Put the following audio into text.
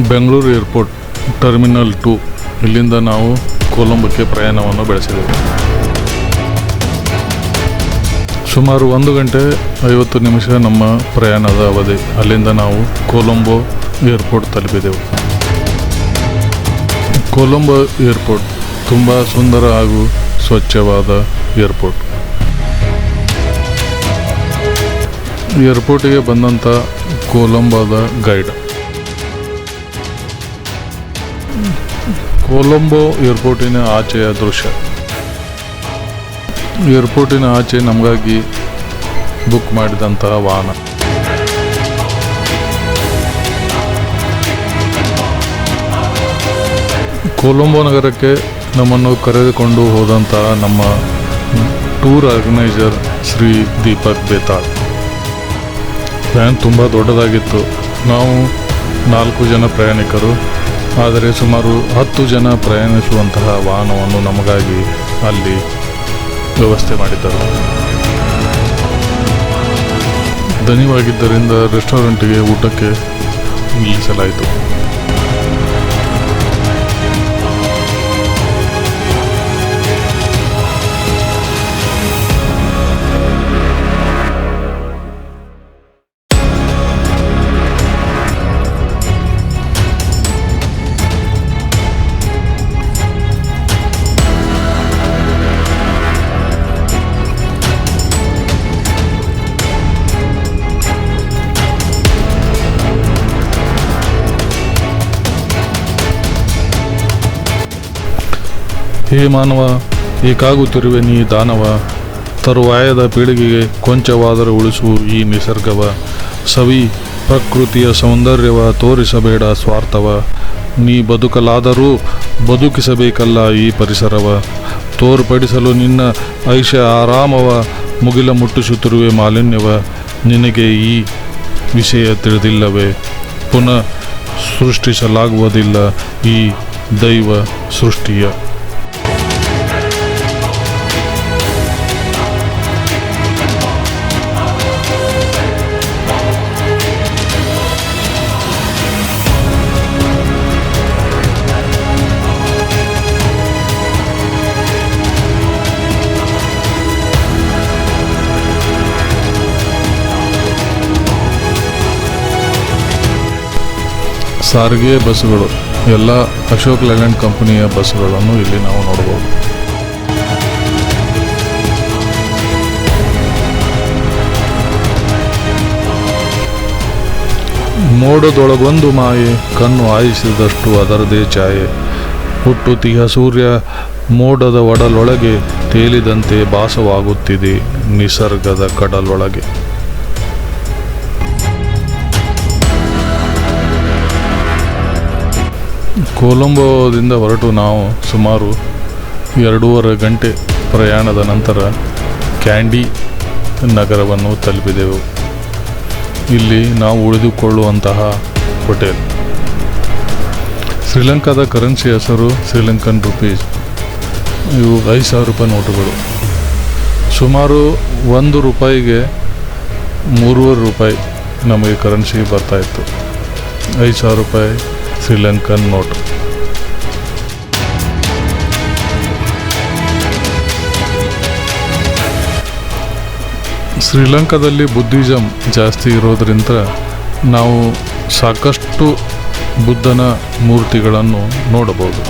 Bengaluru airport terminal 2 ಇಲ್ಲಿಂದ ನಾವು ಕೊಲಂಬೋಕ್ಕೆ ಪ್ರಯಾಣವನ್ನು ಬೆಳೆಸಿದೆವು. ಸುಮಾರು 1 ಗಂಟೆ 50 ನಿಮಿಷ ನಮ್ಮ ಪ್ರಯಾಣದ ಅವಧಿ. ಅಲ್ಲಿಂದ ನಾವು ಕೊಲಂಬೋ ಏರ್ಪೋರ್ಟ್ ತಲುಪಿದೆವು. ಕೊಲಂಬೋ ಏರ್ಪೋರ್ಟ್ ತುಂಬ ಸುಂದರ ಹಾಗೂ ಸ್ವಚ್ಛವಾದ ಏರ್ಪೋರ್ಟ್. ಏರ್ಪೋರ್ಟಿಗೆ ಬಂದಂಥ ಕೊಲಂಬೋದ ಗೈಡ್. ಕೊಲಂಬೋ ಏರ್ಪೋರ್ಟಿನ ಆಚೆಯ ದೃಶ್ಯ. ಏರ್ಪೋರ್ಟಿನ ಆಚೆ ನಮಗಾಗಿ ಬುಕ್ ಮಾಡಿದಂತಹ ವಾಹನ. ಕೊಲಂಬೋ ನಗರಕ್ಕೆ ನಮ್ಮನ್ನು ಕರೆದುಕೊಂಡು ಹೋದಂತಹ ನಮ್ಮ tour organiser Shri Deepak Betal. Van ತುಂಬ ದೊಡ್ಡದಾಗಿತ್ತು. ನಾವು 4 ಜನ ಪ್ರಯಾಣಿಕರು, ಆದರೆ ಸುಮಾರು 10 ಜನ ಪ್ರಯಾಣಿಸುವಂತಹ ವಾಹನವನ್ನು ನಮಗಾಗಿ ಅಲ್ಲಿ ವ್ಯವಸ್ಥೆ ಮಾಡಿದ್ದರು. ದಣಿವಾಗಿದ್ದರಿಂದ ರೆಸ್ಟೋರೆಂಟ್ಗೆ ಊಟಕ್ಕೆ ನಿಲ್ಲಿಸಲಾಯಿತು. ಹೇ ಮಾನವ, ಏಕಾಗುತ್ತಿರುವೆ ನೀ ದಾನವ, ತರುವಾಯದ ಪೀಳಿಗೆಗೆ ಕೊಂಚವಾದರೂ ಉಳಿಸು ಈ ನಿಸರ್ಗವ, ಸವಿ ಪ್ರಕೃತಿಯ ಸೌಂದರ್ಯವ ತೋರಿಸಬೇಡ ಸ್ವಾರ್ಥವ, ನೀ ಬದುಕಲಾದರೂ ಬದುಕಿಸಬೇಕಲ್ಲ ಈ ಪರಿಸರವ, ತೋರ್ಪಡಿಸಲು ನಿನ್ನ ಐಷ ಆರಾಮವ, ಮುಗಿಲ ಮುಟ್ಟಿಸುತ್ತಿರುವೆ ಮಾಲಿನ್ಯವ, ನಿನಗೆ ಈ ವಿಷಯ ತಿಳಿದಿಲ್ಲವೇ, ಪುನಃ ಸೃಷ್ಟಿಸಲಾಗುವುದಿಲ್ಲ ಈ ದೈವ ಸೃಷ್ಟಿಯ. ಸಾರಿಗೆ ಬಸ್ಸುಗಳು, ಎಲ್ಲ ಅಶೋಕ್ ಲೇಲ್ಯಾಂಡ್ ಕಂಪನಿಯ ಬಸ್ಸುಗಳನ್ನು ಇಲ್ಲಿ ನಾವು ನೋಡಬಹುದು. ಮೋಡದೊಳಗೊಂದು ಮಾಯೆ, ಕಣ್ಣು ಆಯಿಸಿದಷ್ಟು ಅದರದೇ ಛಾಯೆ, ಹುಟ್ಟುತಿಹ ಸೂರ್ಯ ಮೋಡದ ಒಡಲೊಳಗೆ ತೇಲಿದಂತೆ ಭಾಸವಾಗುತ್ತಿದೆ ನಿಸರ್ಗದ ಕಡಲೊಳಗೆ. ಕೊಲಂಬೋದಿಂದ ಹೊರಟು ನಾವು ಸುಮಾರು 2.5 ಗಂಟೆ ಪ್ರಯಾಣದ ನಂತರ ಕ್ಯಾಂಡಿ ನಗರವನ್ನು ತಲುಪಿದೆವು. ಇಲ್ಲಿ ನಾವು ಉಳಿದುಕೊಳ್ಳುವಂತಹ ಹೋಟೆಲ್. ಶ್ರೀಲಂಕಾದ ಕರೆನ್ಸಿ ಹೆಸರು ಶ್ರೀಲಂಕನ್ ರುಪೀಸ್. ಇವು 5,000 ರೂಪಾಯಿ ನೋಟುಗಳು. ಸುಮಾರು 1 ರೂಪಾಯಿಗೆ 3.5 ರೂಪಾಯಿ ನಮಗೆ ಕರೆನ್ಸಿ ಬರ್ತಾಯಿತ್ತು. 5,000 ರೂಪಾಯಿ ಶ್ರೀಲಂಕನ್ ನೋಟ್. ಶ್ರೀಲಂಕಾದಲ್ಲಿ ಬುದ್ಧಿಸಮ್ ಜಾಸ್ತಿ ಇರೋದರಿಂದ ನಾವು ಸಾಕಷ್ಟು ಬುದ್ಧನ ಮೂರ್ತಿಗಳನ್ನು ನೋಡಬಹುದು.